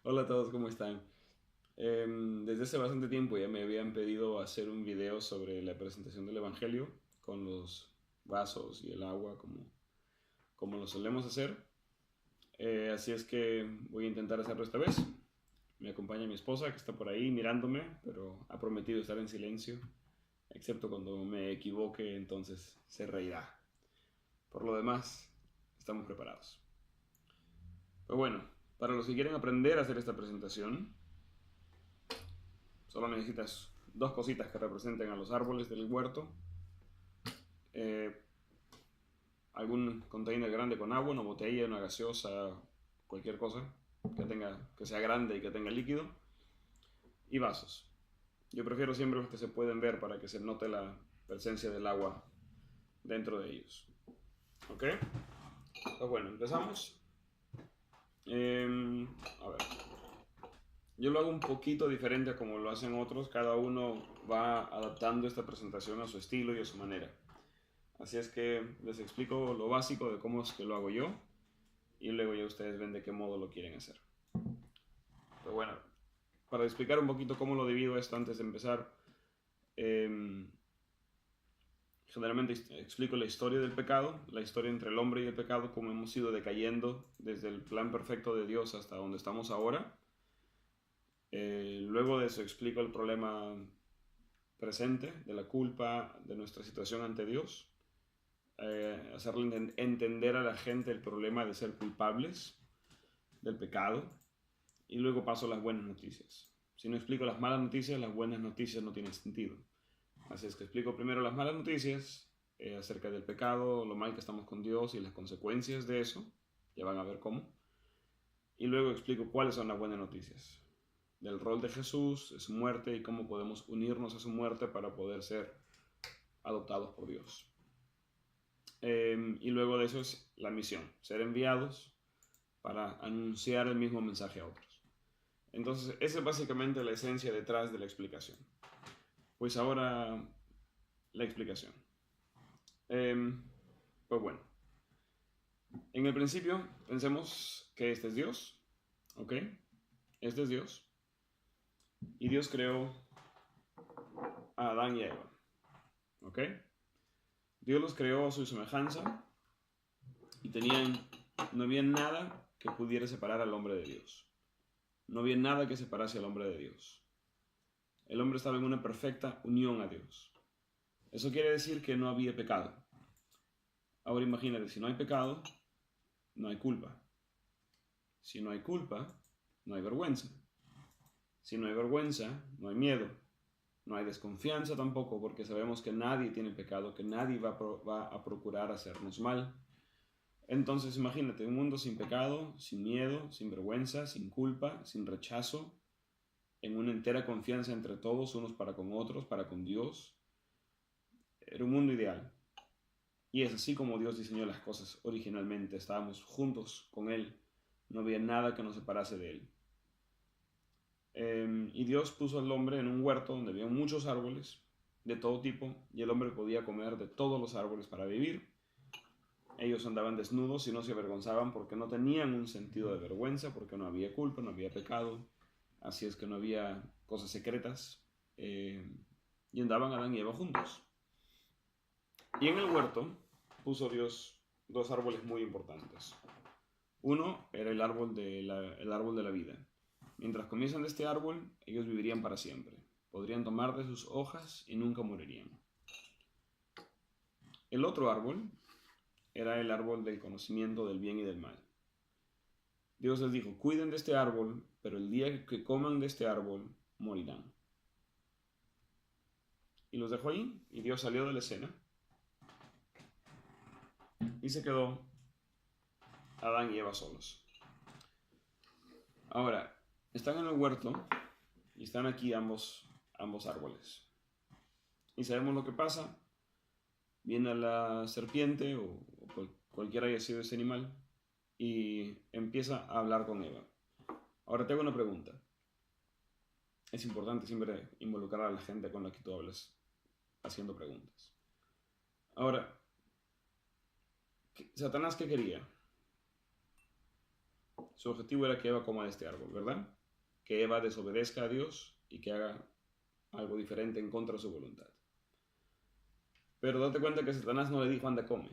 Hola a todos, ¿cómo están? Desde hace bastante tiempo ya me habían pedido hacer un video sobre la presentación del Evangelio con los vasos y el agua como lo solemos hacer. Así es que voy a intentar hacerlo esta vez. Me acompaña mi esposa que está por ahí mirándome, pero ha prometido estar en silencio, excepto cuando me equivoque, entonces se reirá. Por lo demás, estamos preparados. Pero bueno, para los que quieren aprender a hacer esta presentación, solo necesitas dos cositas que representen a los árboles del huerto. Eh, Algún container grande con agua, una botella, una gaseosa, cualquier cosa que sea grande y que tenga líquido. Y vasos. Yo prefiero siempre los que se pueden ver para que se note la presencia del agua dentro de ellos. ¿Ok? Pues bueno, empezamos. A ver. Yo lo hago un poquito diferente a como lo hacen otros. Cada uno va adaptando esta presentación a su estilo y a su manera. Así es que les explico lo básico de cómo es que lo hago yo y luego ya ustedes ven de qué modo lo quieren hacer. Pero bueno, para explicar un poquito cómo lo divido esto antes de empezar, eh, generalmente explico la historia del pecado, la historia entre el hombre y el pecado, cómo hemos ido decayendo desde el plan perfecto de Dios hasta donde estamos ahora. Luego de eso explico el problema presente, de la culpa, de nuestra situación ante Dios. Hacerle entender a la gente el problema de ser culpables del pecado y luego paso a las buenas noticias. Si no explico las malas noticias, las buenas noticias no tienen sentido. Así es que explico primero las malas noticias acerca del pecado, lo mal que estamos con Dios y las consecuencias de eso. Ya van a ver cómo. Y luego explico cuáles son las buenas noticias. Del rol de Jesús, de su muerte y cómo podemos unirnos a su muerte para poder ser adoptados por Dios. Y luego de eso es la misión, ser enviados para anunciar el mismo mensaje a otros. Entonces, esa es básicamente la esencia detrás de la explicación. Pues ahora, la explicación. Pues bueno, en el principio pensemos que este es Dios, ¿ok? Este es Dios. Y Dios creó a Adán y a Eva, ¿ok? Dios los creó a su semejanza y no había nada que pudiera separar al hombre de Dios. No había nada que separase al hombre de Dios. El hombre estaba en una perfecta unión a Dios. Eso quiere decir que no había pecado. Ahora imagínate, si no hay pecado, no hay culpa. Si no hay culpa, no hay vergüenza. Si no hay vergüenza, no hay miedo. No hay desconfianza tampoco, porque sabemos que nadie tiene pecado, que nadie va a procurar hacernos mal. Entonces imagínate, un mundo sin pecado, sin miedo, sin vergüenza, sin culpa, sin rechazo, en una entera confianza entre todos, unos para con otros, para con Dios. Era un mundo ideal. Y es así como Dios diseñó las cosas originalmente. Estábamos juntos con Él. No había nada que nos separase de Él. Y Dios puso al hombre en un huerto donde había muchos árboles de todo tipo y el hombre podía comer de todos los árboles para vivir. Ellos andaban desnudos y no se avergonzaban porque no tenían un sentido de vergüenza, porque no había culpa, no había pecado. Así es que no había cosas secretas. Y andaban Adán y Eva juntos. Y en el huerto puso Dios dos árboles muy importantes. Uno era el árbol de la vida. Mientras comiesen de este árbol, ellos vivirían para siempre. Podrían tomar de sus hojas y nunca morirían. El otro árbol era el árbol del conocimiento del bien y del mal. Dios les dijo, cuiden de este árbol, pero el día que coman de este árbol, morirán. Y los dejó ahí, y Dios salió de la escena, y se quedó Adán y Eva solos. Ahora, están en el huerto, y están aquí ambos árboles. Y sabemos lo que pasa. Viene la serpiente, o cualquiera haya sido ese animal, y empieza a hablar con Eva. Ahora te hago una pregunta. Es importante siempre involucrar a la gente con la que tú hablas haciendo preguntas. Ahora, ¿Satanás qué quería? Su objetivo era que Eva coma de este árbol, ¿verdad? Que Eva desobedezca a Dios y que haga algo diferente en contra de su voluntad. Pero date cuenta que Satanás no le dijo, anda, come.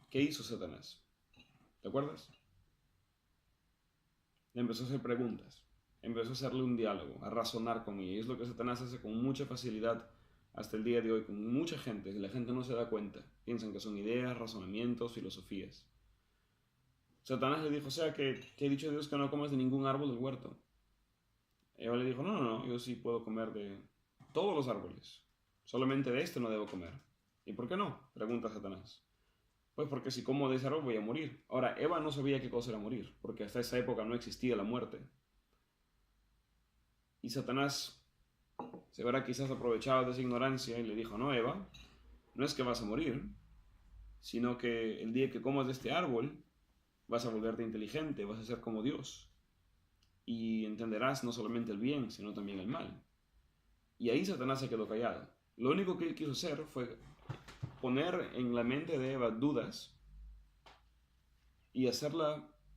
¿Qué hizo Satanás? ¿Te acuerdas? Le empezó a hacer preguntas. Empezó a hacerle un diálogo, a razonar con ella. Y es lo que Satanás hace con mucha facilidad hasta el día de hoy, con mucha gente. Y la gente no se da cuenta. Piensan que son ideas, razonamientos, filosofías. Satanás le dijo, o sea, que he dicho a Dios que no comas de ningún árbol del huerto. Eva le dijo, no, yo sí puedo comer de todos los árboles. Solamente de este no debo comer. ¿Y por qué no? Pregunta Satanás. Pues porque si como de ese árbol voy a morir. Ahora, Eva no sabía qué cosa era morir, porque hasta esa época no existía la muerte. Y Satanás se habrá quizás aprovechado de esa ignorancia y le dijo, no, Eva, no es que vas a morir, sino que el día que comas de este árbol vas a volverte inteligente, vas a ser como Dios. Y entenderás no solamente el bien, sino también el mal. Y ahí Satanás se quedó callado. Lo único que él quiso hacer fue poner en la mente de Eva dudas y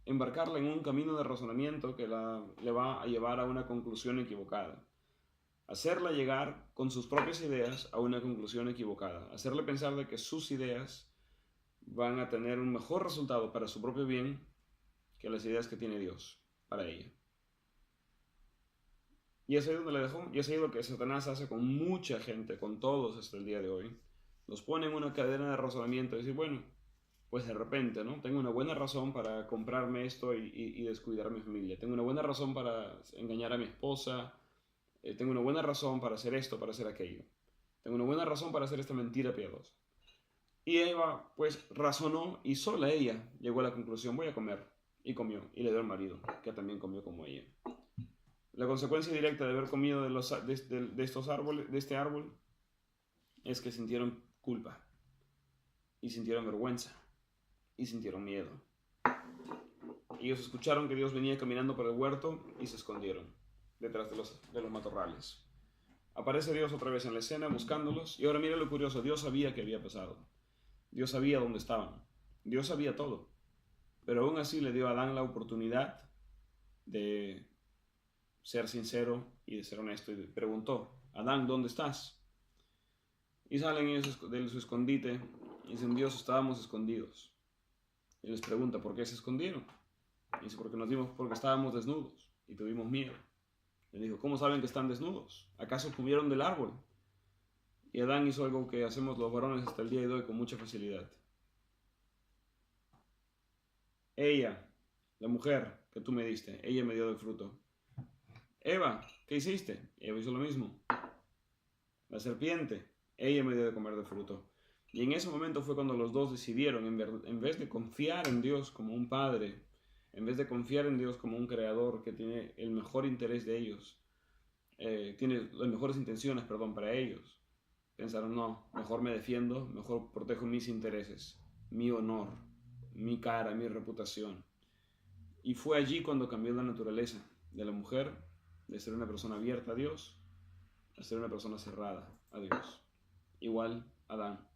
embarcarla en un camino de razonamiento que le va a llevar a una conclusión equivocada. Hacerla llegar con sus propias ideas a una conclusión equivocada. Hacerle pensar de que sus ideas van a tener un mejor resultado para su propio bien que las ideas que tiene Dios para ella. Y es ahí donde le dejó. Y es ahí lo que Satanás hace con mucha gente, con todos hasta el día de hoy. Los pone en una cadena de razonamiento y decir, bueno, pues de repente, ¿no? Tengo una buena razón para comprarme esto y descuidar a mi familia. Tengo una buena razón para engañar a mi esposa. Tengo una buena razón para hacer esto, para hacer aquello. Tengo una buena razón para hacer esta mentira piadosa. Y Eva, pues, razonó y sola ella llegó a la conclusión, voy a comer. Y comió. Y le dio al marido, que también comió como ella. La consecuencia directa de haber comido de estos árboles, de este árbol, es que sintieron culpa. Y sintieron vergüenza. Y sintieron miedo. Ellos escucharon que Dios venía caminando por el huerto y se escondieron detrás de los matorrales. Aparece Dios otra vez en la escena buscándolos. Y ahora mira lo curioso, Dios sabía qué había pasado. Dios sabía dónde estaban. Dios sabía todo. Pero aún así le dio a Adán la oportunidad de ser sincero y de ser honesto. Y preguntó, Adán, ¿dónde estás? Y salen ellos de su escondite y dicen, Dios, estábamos escondidos. Y les pregunta, ¿por qué se escondieron? Y dice, porque estábamos desnudos y tuvimos miedo. Le dijo, ¿cómo saben que están desnudos? ¿Acaso comieron del árbol? Y Adán hizo algo que hacemos los varones hasta el día de hoy con mucha facilidad. Ella, la mujer que tú me diste, ella me dio del fruto. Eva, ¿qué hiciste? Eva hizo lo mismo. La serpiente, ella me dio de comer del fruto. Y en ese momento fue cuando los dos decidieron, en vez de confiar en Dios como un padre, en vez de confiar en Dios como un creador que tiene el mejor interés de ellos, tiene las mejores intenciones, para ellos, pensaron, no, mejor me defiendo, mejor protejo mis intereses, mi honor, mi cara, mi reputación. Y fue allí cuando cambió la naturaleza de la mujer, de ser una persona abierta a Dios, a ser una persona cerrada a Dios. Igual Adán.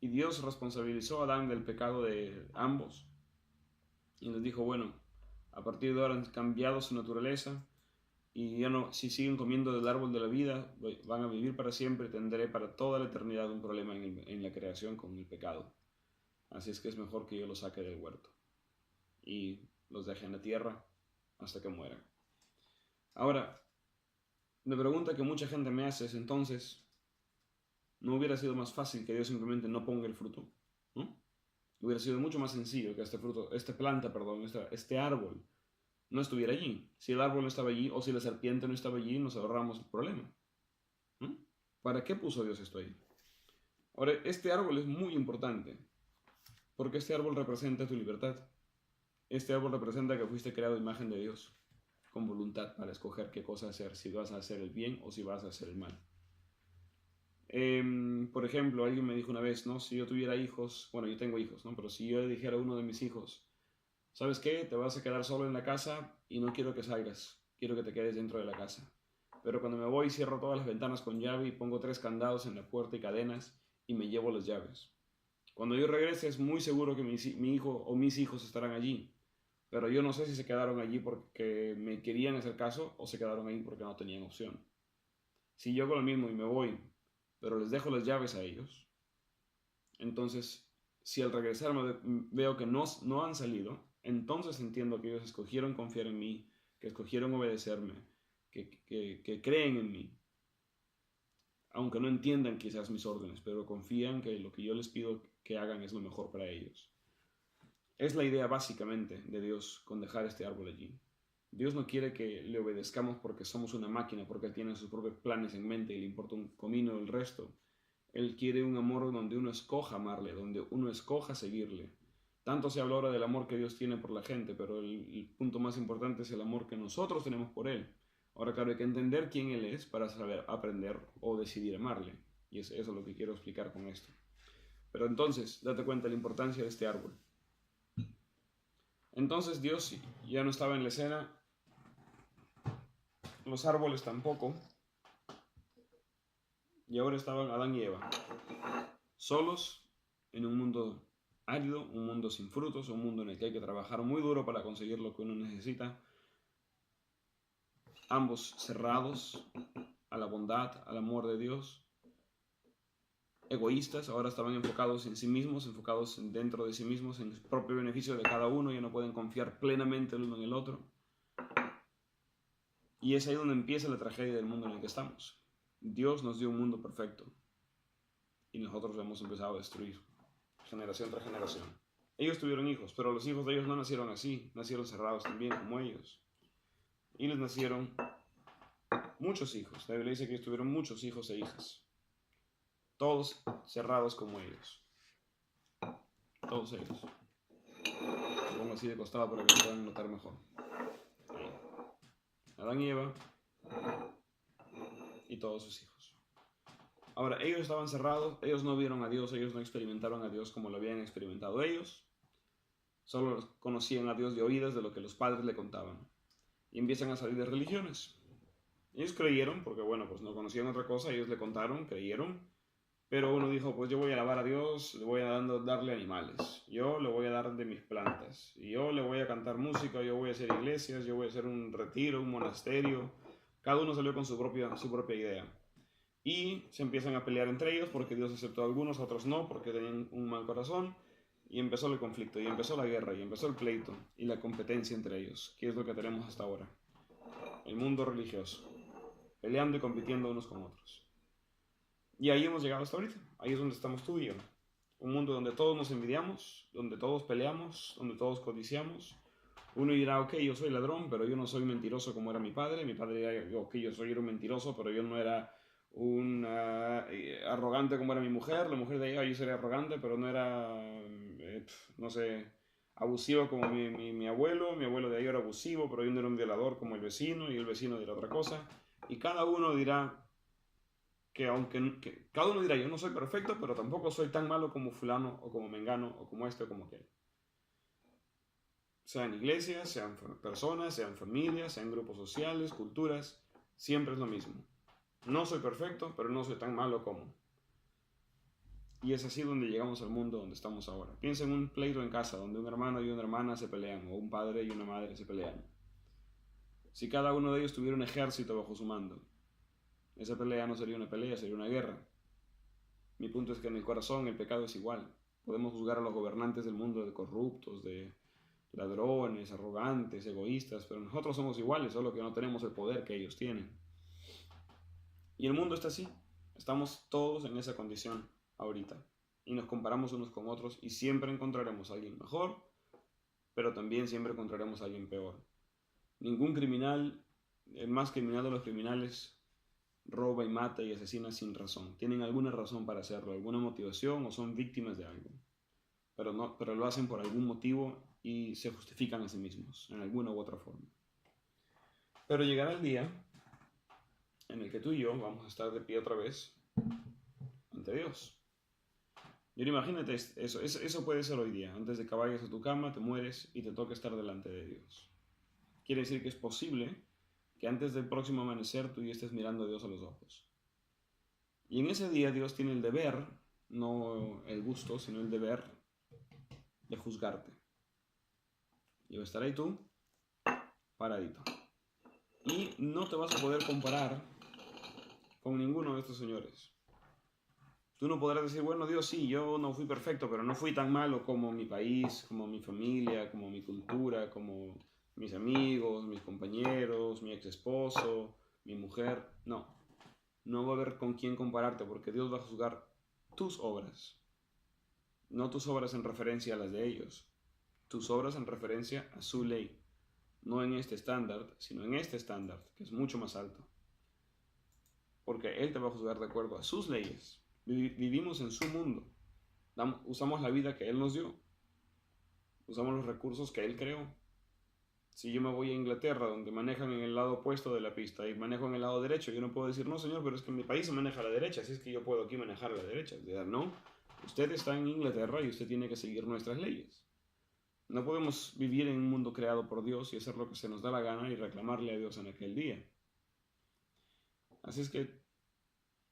Y Dios responsabilizó a Adán del pecado de ambos. Y les dijo, bueno, a partir de ahora han cambiado su naturaleza y ya no, si siguen comiendo del árbol de la vida, van a vivir para siempre y tendré para toda la eternidad un problema en la creación con el pecado. Así es que es mejor que yo los saque del huerto y los deje en la tierra hasta que mueran. Ahora, la pregunta que mucha gente me hace es entonces, ¿no hubiera sido más fácil que Dios simplemente no ponga el fruto? ¿No? Hubiera sido mucho más sencillo que este árbol no estuviera allí. Si el árbol no estaba allí o si la serpiente no estaba allí, nos ahorramos el problema. ¿No? ¿Para qué puso Dios esto ahí? Ahora, este árbol es muy importante porque este árbol representa tu libertad. Este árbol representa que fuiste creado a imagen de Dios, con voluntad para escoger qué cosa hacer, si vas a hacer el bien o si vas a hacer el mal. Por ejemplo, alguien me dijo una vez, ¿no? Si yo tuviera hijos, bueno, yo tengo hijos, ¿no? Pero si yo le dijera a uno de mis hijos, ¿sabes qué? Te vas a quedar solo en la casa y no quiero que salgas, quiero que te quedes dentro de la casa. Pero cuando me voy cierro todas las ventanas con llave y pongo 3 candados en la puerta y cadenas y me llevo las llaves. Cuando yo regrese es muy seguro que mi hijo o mis hijos estarán allí. Pero yo no sé si se quedaron allí porque me querían hacer caso o se quedaron ahí porque no tenían opción. Si yo hago lo mismo y me voy, pero les dejo las llaves a ellos, entonces si al regresar veo que no han salido, entonces entiendo que ellos escogieron confiar en mí, que escogieron obedecerme, que creen en mí, aunque no entiendan quizás mis órdenes, pero confían que lo que yo les pido que hagan es lo mejor para ellos. Es la idea básicamente de Dios con dejar este árbol allí. Dios no quiere que le obedezcamos porque somos una máquina, porque Él tiene sus propios planes en mente y le importa un comino el resto. Él quiere un amor donde uno escoja amarle, donde uno escoja seguirle. Tanto se habla ahora del amor que Dios tiene por la gente, pero el punto más importante es el amor que nosotros tenemos por Él. Ahora, claro, hay que entender quién Él es para saber aprender o decidir amarle. Y eso es lo que quiero explicar con esto. Pero entonces, date cuenta de la importancia de este árbol. Entonces Dios ya no estaba en la escena, los árboles tampoco, y ahora estaban Adán y Eva, solos en un mundo árido, un mundo sin frutos, un mundo en el que hay que trabajar muy duro para conseguir lo que uno necesita, ambos cerrados a la bondad, al amor de Dios, egoístas, ahora estaban enfocados en sí mismos, enfocados dentro de sí mismos, en el propio beneficio de cada uno, ya no pueden confiar plenamente el uno en el otro. Y es ahí donde empieza la tragedia del mundo en el que estamos. Dios nos dio un mundo perfecto y nosotros lo hemos empezado a destruir, generación tras generación. Ellos tuvieron hijos, pero los hijos de ellos no nacieron así, nacieron cerrados también como ellos. Y les nacieron muchos hijos. La Biblia dice que ellos tuvieron muchos hijos e hijas. Todos cerrados como ellos. Todos ellos. Lo pongo así de costado para que lo puedan notar mejor. Ahí. Adán y Eva y todos sus hijos. Ahora, ellos estaban cerrados, ellos no vieron a Dios, ellos no experimentaron a Dios como lo habían experimentado ellos. Solo conocían a Dios de oídas, de lo que los padres le contaban. Y empiezan a salir de religiones. Ellos creyeron, porque bueno, pues no conocían otra cosa, ellos le contaron, creyeron. Pero uno dijo, pues yo voy a alabar a Dios, le voy a darle animales, yo le voy a dar de mis plantas, y yo le voy a cantar música, yo voy a hacer iglesias, yo voy a hacer un retiro, un monasterio. Cada uno salió con su propia idea. Y se empiezan a pelear entre ellos porque Dios aceptó a algunos, a otros no, porque tenían un mal corazón. Y empezó el conflicto, y empezó la guerra, y empezó el pleito, y la competencia entre ellos, que es lo que tenemos hasta ahora. El mundo religioso, peleando y compitiendo unos con otros. Y ahí hemos llegado hasta ahorita. Ahí es donde estamos tú y yo. Un mundo donde todos nos envidiamos, donde todos peleamos, donde todos codiciamos. Uno dirá, ok, yo soy ladrón, pero yo no soy mentiroso como era mi padre. Mi padre dirá, ok, yo soy un mentiroso, pero yo no era un arrogante como era mi mujer. La mujer de ella, yo sería arrogante, pero no era, no sé, abusivo como mi abuelo. Mi abuelo de ahí era abusivo, pero yo no era un violador como el vecino, y el vecino dirá otra cosa. Y cada uno dirá que cada uno dirá, yo no soy perfecto, pero tampoco soy tan malo como fulano, o como mengano, o como este, o como aquel. Sean iglesias, sean personas, sean familias, sean grupos sociales, culturas, siempre es lo mismo. No soy perfecto, pero no soy tan malo como. Y es así donde llegamos al mundo donde estamos ahora. Piensa en un pleito en casa, donde un hermano y una hermana se pelean, o un padre y una madre se pelean. Si cada uno de ellos tuviera un ejército bajo su mando, esa pelea no sería una pelea, sería una guerra. Mi punto es que en el corazón el pecado es igual. Podemos juzgar a los gobernantes del mundo de corruptos, de ladrones, arrogantes, egoístas, pero nosotros somos iguales, solo que no tenemos el poder que ellos tienen. Y el mundo está así. Estamos todos en esa condición ahorita. Y nos comparamos unos con otros y siempre encontraremos a alguien mejor, pero también siempre encontraremos a alguien peor. Ningún criminal, el más criminal de los criminales, roba y mata y asesina sin razón. Tienen alguna razón para hacerlo, alguna motivación, o son víctimas de algo. Pero lo hacen por algún motivo y se justifican a sí mismos, en alguna u otra forma. Pero llegará el día en el que tú y yo vamos a estar de pie otra vez ante Dios. Y ahora imagínate eso puede ser hoy día. Antes de que vayas a tu cama, te mueres y te toca estar delante de Dios. Quiere decir que es posible que antes del próximo amanecer tú ya estés mirando a Dios a los ojos. Y en ese día Dios tiene el deber no el gusto, sino el deber de juzgarte. Y va a estar ahí tú, paradito. Y no te vas a poder comparar con ninguno de estos señores. Tú no podrás decir, bueno, Dios, sí, yo no fui perfecto, pero no fui tan malo como mi país, como mi familia, como mi cultura, como mis amigos, mis compañeros, mi ex esposo, mi mujer. No, no va a haber con quién compararte porque Dios va a juzgar tus obras. No tus obras en referencia a las de ellos. Tus obras en referencia a su ley. No en este estándar, sino en este estándar, que es mucho más alto. Porque Él te va a juzgar de acuerdo a sus leyes. Vivimos en su mundo. Usamos la vida que Él nos dio. Usamos los recursos que Él creó. Si yo me voy a Inglaterra, donde manejan en el lado opuesto de la pista y manejo en el lado derecho, yo no puedo decir, no señor, pero es que en mi país se maneja a la derecha, así es que yo puedo aquí manejar a la derecha. No, usted está en Inglaterra y usted tiene que seguir nuestras leyes. No podemos vivir en un mundo creado por Dios y hacer lo que se nos da la gana y reclamarle a Dios en aquel día. Así es que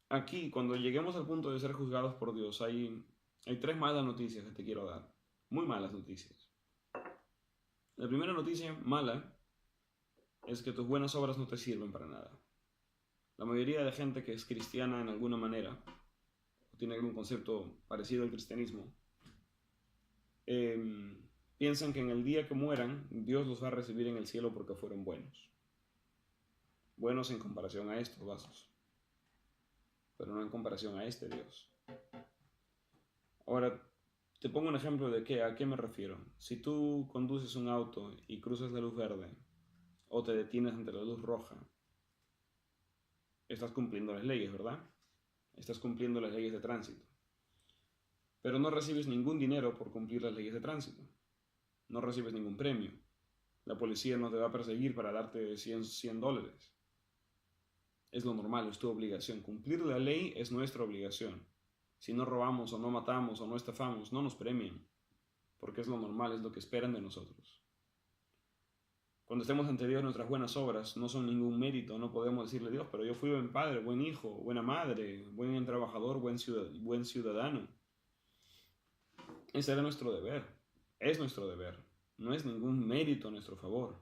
aquí, cuando lleguemos al punto de ser juzgados por Dios, hay 3 malas noticias que te quiero dar. Muy malas noticias. La primera noticia mala es que tus buenas obras no te sirven para nada. La mayoría de gente que es cristiana en alguna manera, o tiene algún concepto parecido al cristianismo, piensan que en el día que mueran, Dios los va a recibir en el cielo porque fueron buenos. Buenos en comparación a estos vasos, pero no en comparación a este Dios. Ahora, te pongo un ejemplo de a qué me refiero. Si tú conduces un auto y cruzas la luz verde, o te detienes ante la luz roja, estás cumpliendo las leyes, ¿verdad? Estás cumpliendo las leyes de tránsito. Pero no recibes ningún dinero por cumplir las leyes de tránsito. No recibes ningún premio. La policía no te va a perseguir para darte $100. Es lo normal, es tu obligación. Cumplir la ley es nuestra obligación. Si no robamos o no matamos o no estafamos, no nos premian. Porque es lo normal, es lo que esperan de nosotros. Cuando estemos ante Dios, nuestras buenas obras no son ningún mérito. No podemos decirle a Dios, pero yo fui buen padre, buen hijo, buena madre, buen trabajador, buen ciudadano. Ese era nuestro deber. Es nuestro deber. No es ningún mérito a nuestro favor.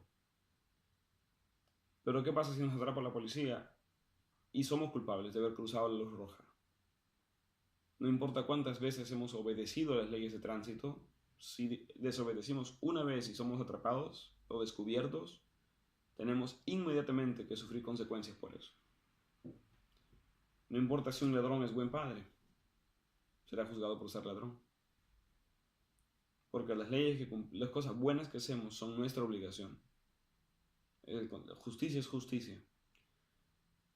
Pero ¿qué pasa si nos atrapa la policía y somos culpables de haber cruzado la luz roja? No importa cuántas veces hemos obedecido las leyes de tránsito, si desobedecimos una vez y somos atrapados o descubiertos, tenemos inmediatamente que sufrir consecuencias por eso. No importa si un ladrón es buen padre, será juzgado por ser ladrón. Porque las cosas buenas que hacemos son nuestra obligación. Justicia es justicia.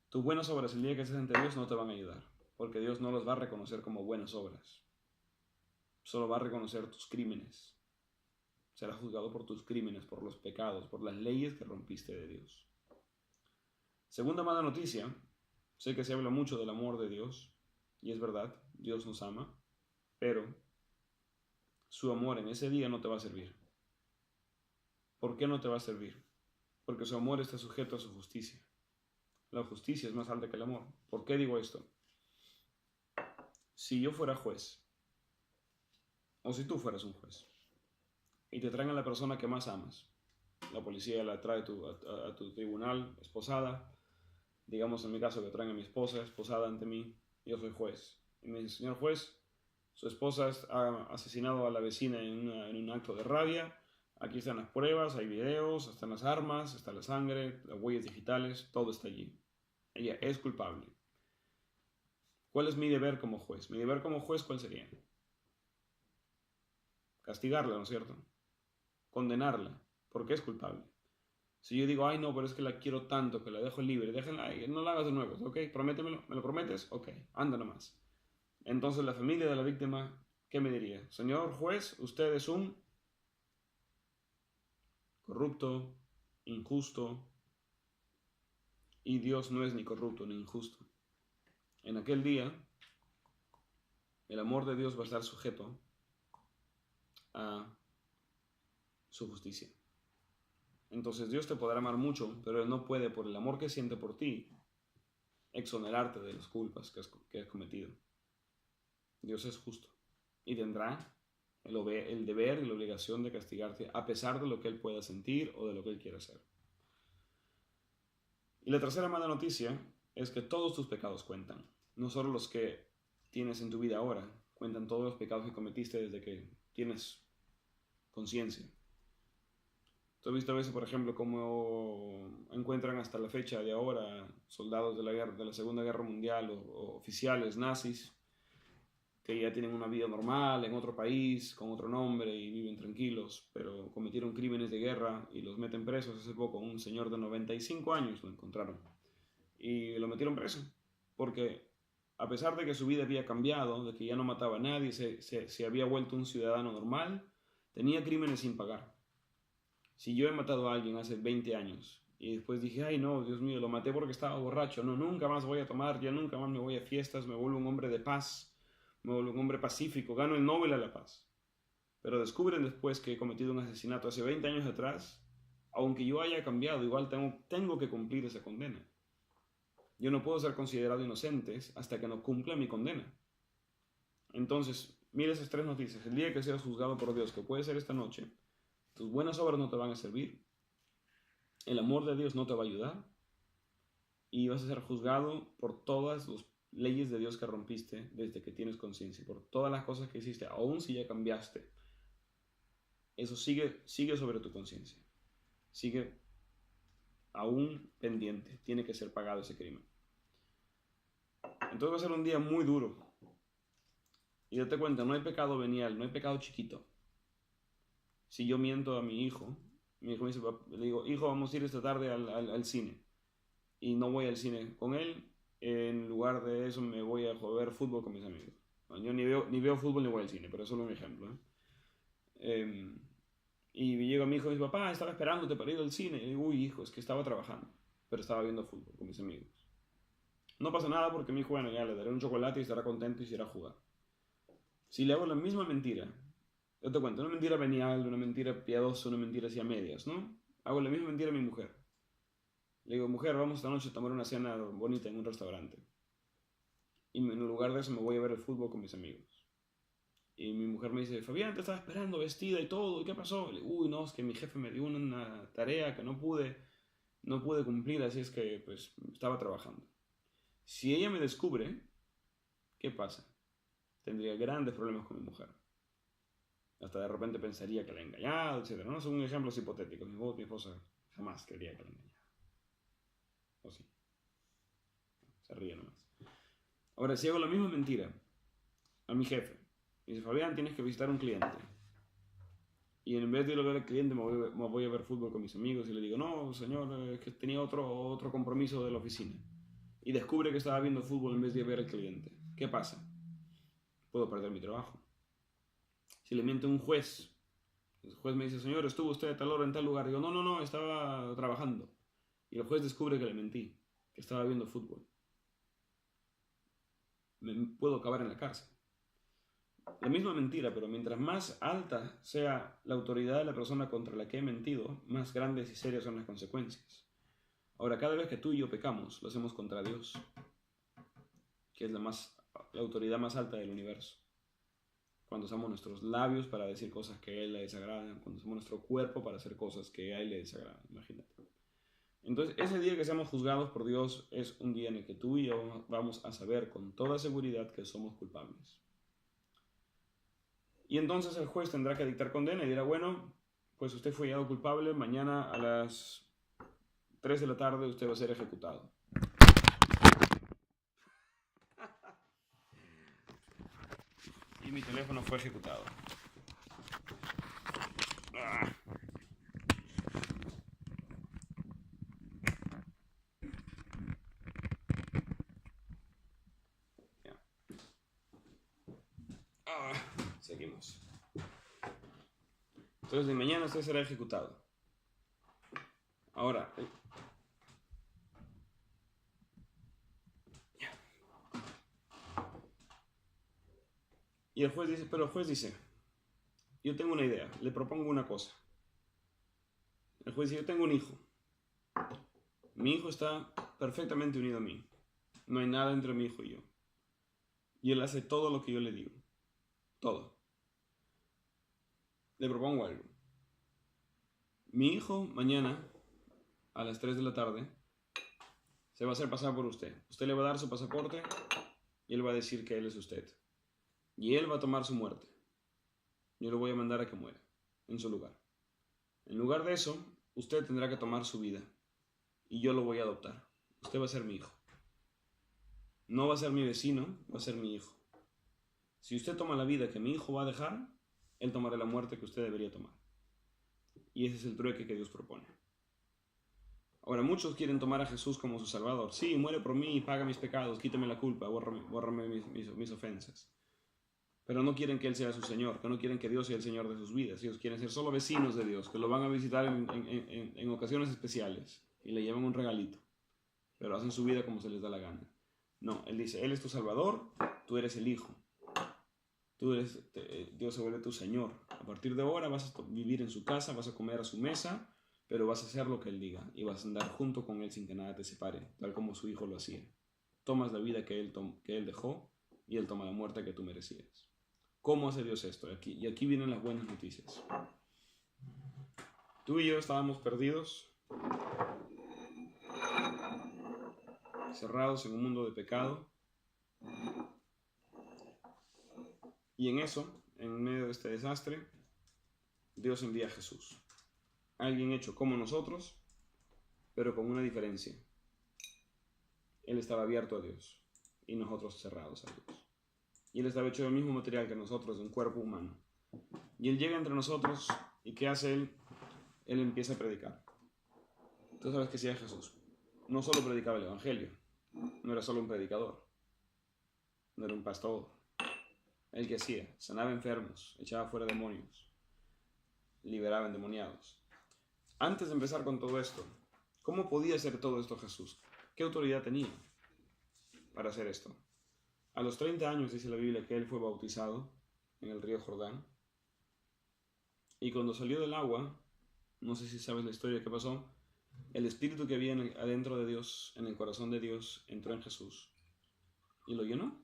Tus buenas obras el día que estés ante Dios no te van a ayudar, porque Dios no las va a reconocer como buenas obras. Solo va a reconocer tus crímenes. Serás juzgado por tus crímenes, por los pecados, por las leyes que rompiste de Dios. Segunda mala noticia, sé que se habla mucho del amor de Dios, y es verdad, Dios nos ama, pero su amor en ese día no te va a servir. ¿Por qué no te va a servir? Porque su amor está sujeto a su justicia. La justicia es más alta que el amor. ¿Por qué digo esto? Si yo fuera juez, o si tú fueras un juez, y te traen a la persona que más amas, la policía la trae a tu tribunal esposada, digamos en mi caso que traen a mi esposa esposada ante mí, yo soy juez, y me dice, señor juez, su esposa ha asesinado a la vecina en un acto de rabia, aquí están las pruebas, hay videos, están las armas, está la sangre, las huellas digitales, todo está allí. Ella es culpable. ¿Cuál es mi deber como juez? Mi deber como juez, ¿cuál sería? Castigarla, ¿no es cierto? Condenarla, porque es culpable. Si yo digo, ay no, pero es que la quiero tanto, que la dejo libre, déjenla, no la hagas de nuevo, ¿ok? Prométemelo, ¿me lo prometes? Ok, anda nomás. Entonces la familia de la víctima, ¿qué me diría? Señor juez, usted es un corrupto, injusto, y Dios no es ni corrupto ni injusto. En aquel día, el amor de Dios va a estar sujeto a su justicia. Entonces Dios te podrá amar mucho, pero Él no puede, por el amor que siente por ti, exonerarte de las culpas que has cometido. Dios es justo y tendrá el deber y la obligación de castigarte a pesar de lo que Él pueda sentir o de lo que Él quiera hacer. Y la tercera mala noticia es que todos tus pecados cuentan, no solo los que tienes en tu vida ahora, cuentan todos los pecados que cometiste desde que tienes conciencia. ¿Tú has visto a veces, por ejemplo, cómo encuentran hasta la fecha de ahora soldados de la Segunda Guerra Mundial o oficiales nazis que ya tienen una vida normal en otro país, con otro nombre y viven tranquilos, pero cometieron crímenes de guerra y los meten presos? Hace poco un señor de 95 años lo encontraron y lo metieron preso porque a pesar de que su vida había cambiado, de que ya no mataba a nadie, se había vuelto un ciudadano normal, tenía crímenes sin pagar. Si yo he matado a alguien hace 20 años y después dije, ay no, Dios mío, lo maté porque estaba borracho, no, nunca más voy a tomar, ya nunca más me voy a fiestas, me vuelvo un hombre de paz, me vuelvo un hombre pacífico, gano el Nobel a la paz. Pero descubren después que he cometido un asesinato hace 20 años atrás, aunque yo haya cambiado, igual tengo que cumplir esa condena. Yo no puedo ser considerado inocente hasta que no cumpla mi condena. Entonces, mira esas tres noticias. El día que seas juzgado por Dios, que puede ser esta noche, tus buenas obras no te van a servir, el amor de Dios no te va a ayudar y vas a ser juzgado por todas las leyes de Dios que rompiste desde que tienes conciencia, por todas las cosas que hiciste, aun si ya cambiaste. Eso sigue sobre tu conciencia, sigue aún pendiente, tiene que ser pagado ese crimen. Entonces va a ser un día muy duro. Y date cuenta, no hay pecado venial, no hay pecado chiquito. Si yo miento a mi hijo me dice, le digo, hijo, vamos a ir esta tarde al cine. Y no voy al cine con él, en lugar de eso me voy a jugar fútbol con mis amigos. Yo ni veo fútbol ni voy al cine, pero es solo un ejemplo. Y llega mi hijo y me dice, papá, estaba esperándote para ir al cine. Y digo, uy, hijo, es que estaba trabajando, pero estaba viendo fútbol con mis amigos. No pasa nada porque mi hijo, bueno, ya le daré un chocolate y estará contento y se irá a jugar. Si le hago la misma mentira, yo te cuento, una mentira venial, una mentira piadosa, una mentira hacia medias, ¿no? Hago la misma mentira a mi mujer. Le digo, mujer, vamos esta noche a tomar una cena bonita en un restaurante. Y en lugar de eso me voy a ver el fútbol con mis amigos. Y mi mujer me dice, Fabián, te estaba esperando vestida y todo, ¿y qué pasó? Le digo, uy, no, es que mi jefe me dio una tarea que no pude cumplir, así es que pues estaba trabajando. Si ella me descubre, ¿qué pasa? Tendría grandes problemas con mi mujer. Hasta de repente pensaría que la he engañado, etc. No son ejemplos hipotéticos. Mi esposa jamás creería que la he engañado. ¿O sí? Se ríe nomás. Ahora, si hago la misma mentira a mi jefe, y dice, Fabián, tienes que visitar a un cliente. Y en vez de ir a ver al cliente, me voy a ver fútbol con mis amigos y le digo, no, señor, es que tenía otro compromiso de la oficina. Y descubre que estaba viendo fútbol en vez de ver al cliente. ¿Qué pasa? Puedo perder mi trabajo. Si le miente un juez, el juez me dice, señor, ¿estuvo usted a tal hora en tal lugar? Digo, no, estaba trabajando. Y el juez descubre que le mentí, que estaba viendo fútbol. Puedo acabar en la cárcel. La misma mentira, pero mientras más alta sea la autoridad de la persona contra la que he mentido, más grandes y serias son las consecuencias. Ahora, cada vez que tú y yo pecamos, lo hacemos contra Dios, que es la autoridad más alta del universo. Cuando usamos nuestros labios para decir cosas que a Él le desagradan, cuando usamos nuestro cuerpo para hacer cosas que a Él le desagradan, imagínate. Entonces, ese día que seamos juzgados por Dios es un día en el que tú y yo vamos a saber con toda seguridad que somos culpables. Y entonces el juez tendrá que dictar condena y dirá, bueno, pues usted fue hallado culpable, mañana a las 3 de la tarde usted va a ser ejecutado. Y mi teléfono fue ejecutado. Ah. Seguimos. Entonces de mañana usted será ejecutado. Ahora, y el juez dice, yo tengo una idea, le propongo una cosa. El juez dice, yo tengo un hijo. Mi hijo está perfectamente unido a mí. No hay nada entre mi hijo y yo. y él hace todo lo que yo le digo. Todo. Le propongo algo. Mi hijo mañana a las 3 de la tarde se va a hacer pasar por usted. Usted le va a dar su pasaporte y él va a decir que él es usted. Y él va a tomar su muerte. Yo lo voy a mandar a que muera en su lugar. En lugar de eso, usted tendrá que tomar su vida y yo lo voy a adoptar. Usted va a ser mi hijo. No va a ser mi vecino, va a ser mi hijo. Si usted toma la vida que mi hijo va a dejar, él tomará la muerte que usted debería tomar. Y ese es el trueque que Dios propone. Ahora, muchos quieren tomar a Jesús como su salvador. Sí, muere por mí, paga mis pecados, quítame la culpa, bórrame mis ofensas. Pero no quieren que Él sea su Señor, que no quieren que Dios sea el Señor de sus vidas. Ellos quieren ser solo vecinos de Dios, que lo van a visitar en ocasiones especiales y le llevan un regalito. Pero hacen su vida como se les da la gana. No, Él dice, Él es tu Salvador, tú eres el Hijo. Dios se vuelve tu Señor. A partir de ahora vas a vivir en su casa, vas a comer a su mesa, pero vas a hacer lo que Él diga y vas a andar junto con Él sin que nada te separe, tal como su Hijo lo hacía. Tomas la vida que Él dejó y Él toma la muerte que tú merecías. ¿Cómo hace Dios esto? Y aquí vienen las buenas noticias. Tú y yo estábamos perdidos, cerrados en un mundo de pecado, y en eso, en medio de este desastre, Dios envía a Jesús. Alguien hecho como nosotros, pero con una diferencia. Él estaba abierto a Dios y nosotros cerrados a Dios. Y Él estaba hecho del mismo material que nosotros, de un cuerpo humano. Y Él llega entre nosotros y ¿qué hace Él? Él empieza a predicar. Tú sabes que hacía Jesús. No solo predicaba el Evangelio, no era solo un predicador, no era un pastor. Él que hacía, sanaba enfermos, echaba fuera demonios, liberaba endemoniados. Antes de empezar con todo esto, ¿cómo podía hacer todo esto Jesús? ¿Qué autoridad tenía para hacer esto? A los 30 años dice la Biblia que Él fue bautizado en el río Jordán. Y cuando salió del agua, no sé si sabes la historia que pasó, el espíritu que había adentro de Dios, en el corazón de Dios, entró en Jesús y lo llenó.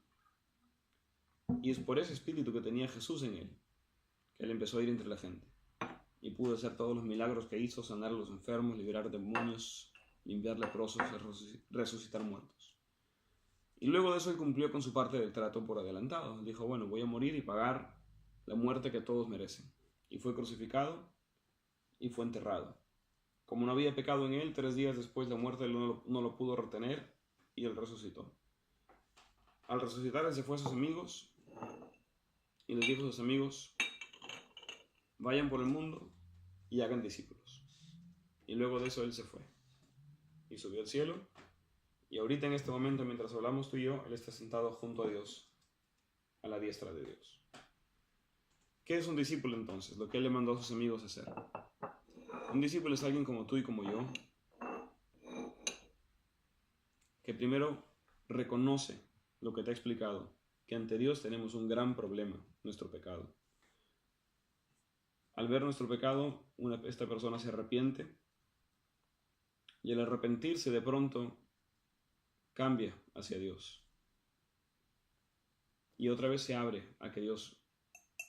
Y es por ese espíritu que tenía Jesús en él, que Él empezó a ir entre la gente. Y pudo hacer todos los milagros que hizo, sanar a los enfermos, liberar demonios, limpiar leprosos, resucitar muertos. Y luego de eso Él cumplió con su parte del trato por adelantado. Dijo, bueno, voy a morir y pagar la muerte que todos merecen. Y fue crucificado y fue enterrado. Como no había pecado en Él, 3 días después la muerte no lo pudo retener y Él resucitó. Al resucitar Él se fue a sus amigos y les dijo a sus amigos, vayan por el mundo y hagan discípulos. Y luego de eso Él se fue y subió al cielo. Y ahorita en este momento, mientras hablamos tú y yo, Él está sentado junto a Dios, a la diestra de Dios. ¿Qué es un discípulo entonces? Lo que Él le mandó a sus amigos a hacer. Un discípulo es alguien como tú y como yo, que primero reconoce lo que te he explicado, que ante Dios tenemos un gran problema, nuestro pecado. Al ver nuestro pecado, esta persona se arrepiente y al arrepentirse de pronto cambia hacia Dios. Y otra vez se abre a que Dios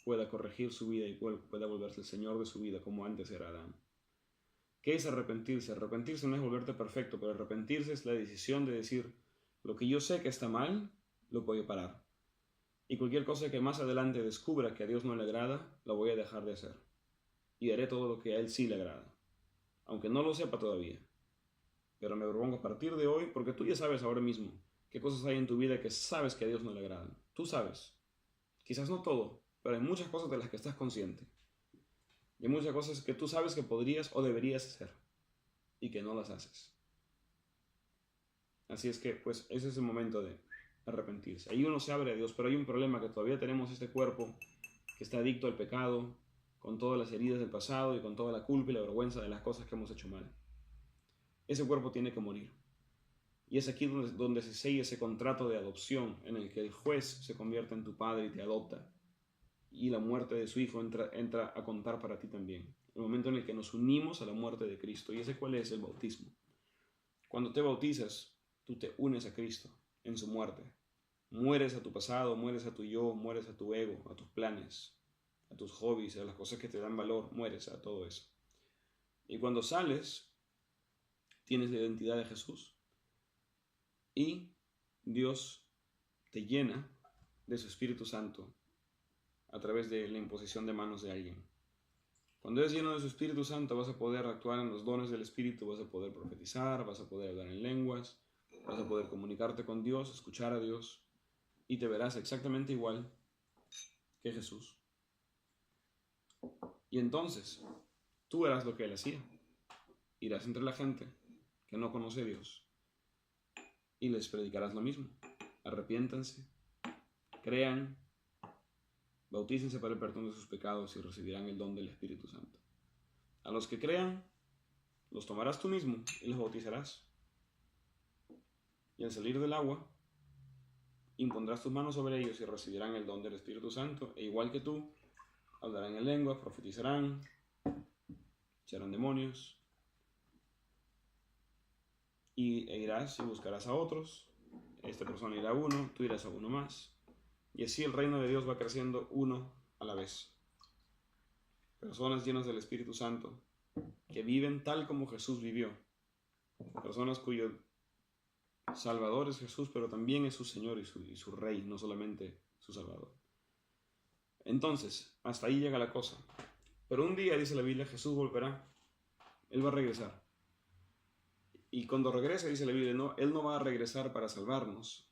pueda corregir su vida y pueda volverse el Señor de su vida como antes era Adán. ¿Qué es arrepentirse? Arrepentirse no es volverte perfecto, pero arrepentirse es la decisión de decir, lo que yo sé que está mal, lo voy a parar. Y cualquier cosa que más adelante descubra que a Dios no le agrada, la voy a dejar de hacer. Y haré todo lo que a Él sí le agrada. Aunque no lo sepa todavía. Pero me propongo a partir de hoy, porque tú ya sabes ahora mismo qué cosas hay en tu vida que sabes que a Dios no le agradan. Tú sabes. Quizás no todo, pero hay muchas cosas de las que estás consciente. Y hay muchas cosas que tú sabes que podrías o deberías hacer y que no las haces. Así es que, pues, ese es el momento de arrepentirse. Ahí uno se abre a Dios, pero hay un problema, que todavía tenemos este cuerpo que está adicto al pecado, con todas las heridas del pasado y con toda la culpa y la vergüenza de las cosas que hemos hecho mal. Ese cuerpo tiene que morir. Y es aquí donde se sella ese contrato de adopción, en el que el juez se convierte en tu padre y te adopta. Y la muerte de su hijo entra a contar para ti también. El momento en el que nos unimos a la muerte de Cristo. ¿Y ese cuál es? El bautismo. Cuando te bautizas, tú te unes a Cristo en su muerte. Mueres a tu pasado, mueres a tu yo, mueres a tu ego, a tus planes, a tus hobbies, a las cosas que te dan valor, mueres a todo eso. Y cuando sales, tienes la identidad de Jesús y Dios te llena de su Espíritu Santo a través de la imposición de manos de alguien. Cuando eres lleno de su Espíritu Santo, vas a poder actuar en los dones del Espíritu, vas a poder profetizar, vas a poder hablar en lenguas, vas a poder comunicarte con Dios, escuchar a Dios, y te verás exactamente igual que Jesús. Y entonces, tú harás lo que Él hacía. Irás entre la gente que no conoce a Dios y les predicarás lo mismo. Arrepiéntanse, crean, bautícense para el perdón de sus pecados y recibirán el don del Espíritu Santo. A los que crean, los tomarás tú mismo y los bautizarás. Y al salir del agua, impondrás tus manos sobre ellos y recibirán el don del Espíritu Santo, e igual que tú, hablarán en lenguas, profetizarán, echarán demonios, e irás y buscarás a otros. Esta persona irá a uno, tú irás a uno más, y así el reino de Dios va creciendo uno a la vez. Personas llenas del Espíritu Santo, que viven tal como Jesús vivió. Personas cuyo Salvador es Jesús, pero también es su Señor y su Rey, no solamente su Salvador. Entonces, hasta ahí llega la cosa. Pero un día, dice la Biblia, Jesús volverá. Él va a regresar. Y cuando regrese, dice la Biblia, no, Él no va a regresar para salvarnos,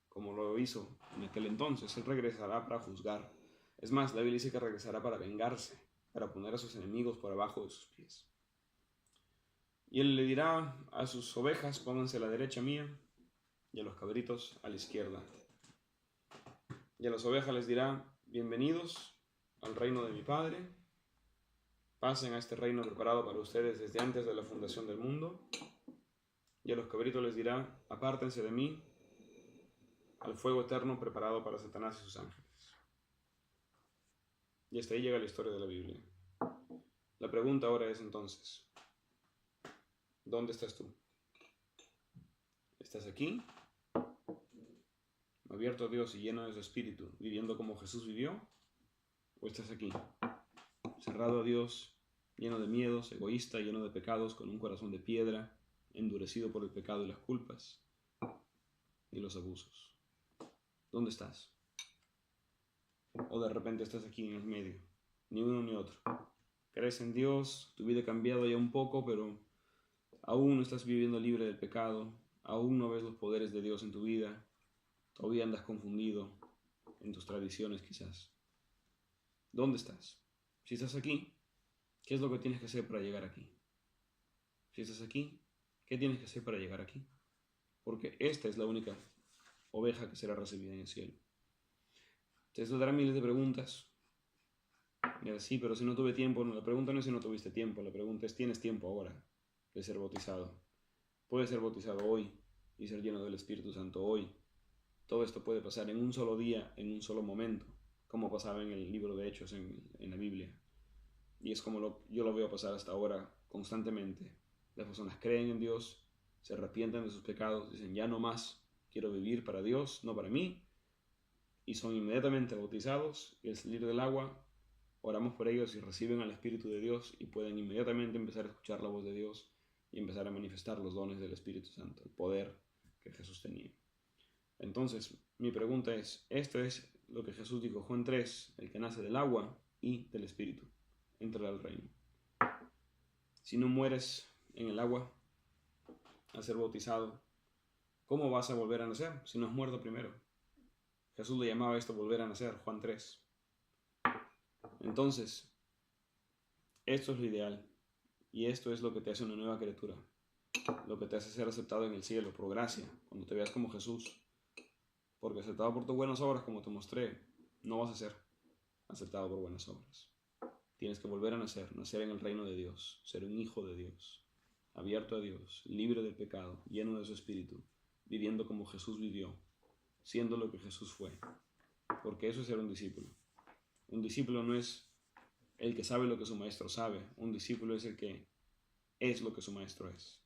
como lo hizo en aquel entonces. Él regresará para juzgar. Es más, la Biblia dice que regresará para vengarse, para poner a sus enemigos por abajo de sus pies. Y Él le dirá a sus ovejas, pónganse a la derecha mía, y a los cabritos a la izquierda. Y a las ovejas les dirá, bienvenidos al reino de mi Padre. Pasen a este reino preparado para ustedes desde antes de la fundación del mundo. Y a los cabritos les dirá, apártense de mí, al fuego eterno preparado para Satanás y sus ángeles. Y hasta ahí llega la historia de la Biblia. La pregunta ahora es entonces, ¿dónde estás tú? ¿Estás aquí, abierto a Dios y lleno de su Espíritu, viviendo como Jesús vivió? ¿O estás aquí, cerrado a Dios, lleno de miedos, egoísta, lleno de pecados, con un corazón de piedra, endurecido por el pecado y las culpas y los abusos? ¿Dónde estás? O de repente estás aquí en el medio, ni uno ni otro. Crees en Dios, tu vida ha cambiado ya un poco, pero aún no estás viviendo libre del pecado, aún no ves los poderes de Dios en tu vida, todavía andas confundido en tus tradiciones quizás. ¿Dónde estás? Si estás aquí, ¿qué es lo que tienes que hacer para llegar aquí? Si estás aquí, ¿qué tienes que hacer para llegar aquí? Porque esta es la única oveja que será recibida en el cielo. Te darán miles de preguntas. Mira, sí, pero si no tuve tiempo, no, la pregunta no es si no tuviste tiempo, la pregunta es, ¿tienes tiempo ahora de ser bautizado? Puedes ser bautizado hoy y ser lleno del Espíritu Santo hoy. Todo esto puede pasar en un solo día, en un solo momento, como pasaba en el libro de Hechos en la Biblia. Y es como yo lo veo pasar hasta ahora constantemente. Las personas creen en Dios, se arrepienten de sus pecados, dicen, ya no más, quiero vivir para Dios, no para mí, y son inmediatamente bautizados, y al salir del agua, oramos por ellos y reciben al Espíritu de Dios y pueden inmediatamente empezar a escuchar la voz de Dios y empezar a manifestar los dones del Espíritu Santo, el poder que Jesús tenía. Entonces, mi pregunta es, esto es lo que Jesús dijo, Juan 3, el que nace del agua y del Espíritu, entrará al reino. Si no mueres en el agua al ser bautizado, ¿cómo vas a volver a nacer si no has muerto primero? Jesús le llamaba esto volver a nacer, Juan 3. Entonces, esto es lo ideal y esto es lo que te hace una nueva criatura, lo que te hace ser aceptado en el cielo por gracia, cuando te veas como Jesús, porque aceptado por tus buenas obras, como te mostré, no vas a ser aceptado por buenas obras. Tienes que volver a nacer, nacer en el reino de Dios, ser un hijo de Dios, abierto a Dios, libre del pecado, lleno de su Espíritu, viviendo como Jesús vivió, siendo lo que Jesús fue, porque eso es ser un discípulo. Un discípulo no es el que sabe lo que su maestro sabe, un discípulo es el que es lo que su maestro es.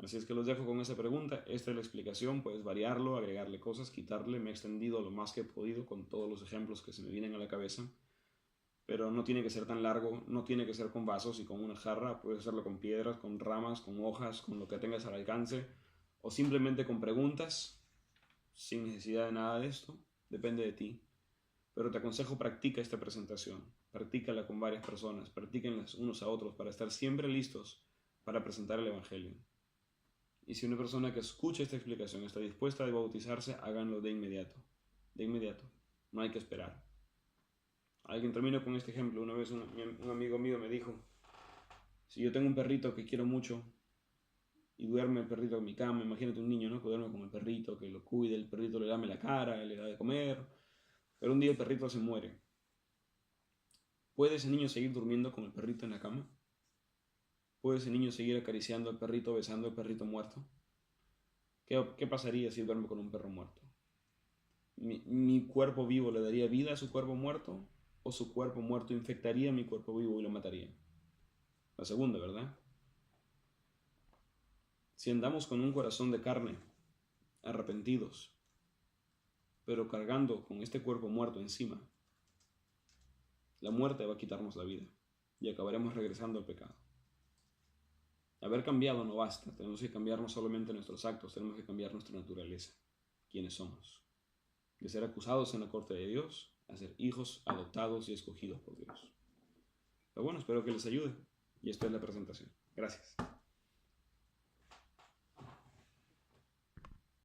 Así es que los dejo con esa pregunta. Esta es la explicación. Puedes variarlo, agregarle cosas, quitarle. Me he extendido lo más que he podido con todos los ejemplos que se me vienen a la cabeza. Pero no tiene que ser tan largo, no tiene que ser con vasos y con una jarra. Puedes hacerlo con piedras, con ramas, con hojas, con lo que tengas al alcance. O simplemente con preguntas, sin necesidad de nada de esto. Depende de ti. Pero te aconsejo practica esta presentación. Practícala con varias personas. Practíquenlas unos a otros para estar siempre listos para presentar el Evangelio. Y si una persona que escucha esta explicación está dispuesta a bautizarse, háganlo de inmediato. De inmediato. No hay que esperar. Alguien termina con este ejemplo. Una vez un amigo mío me dijo, si yo tengo un perrito que quiero mucho y duerme el perrito en mi cama, imagínate un niño, ¿no? Que duerme con el perrito, que lo cuide, el perrito le lame la cara, le da de comer, pero un día el perrito se muere. ¿Puede ese niño seguir durmiendo con el perrito en la cama? ¿Puede ese niño seguir acariciando al perrito, besando al perrito muerto? ¿Qué pasaría si duerme con un perro muerto? ¿Mi cuerpo vivo le daría vida a su cuerpo muerto? ¿O su cuerpo muerto infectaría mi cuerpo vivo y lo mataría? La segunda, ¿verdad? Si andamos con un corazón de carne, arrepentidos, pero cargando con este cuerpo muerto encima, la muerte va a quitarnos la vida y acabaremos regresando al pecado. Haber cambiado no basta, tenemos que cambiar no solamente nuestros actos, tenemos que cambiar nuestra naturaleza, quiénes somos. De ser acusados en la corte de Dios, a ser hijos adoptados y escogidos por Dios. Pero bueno, espero que les ayude. Y esta es la presentación. Gracias.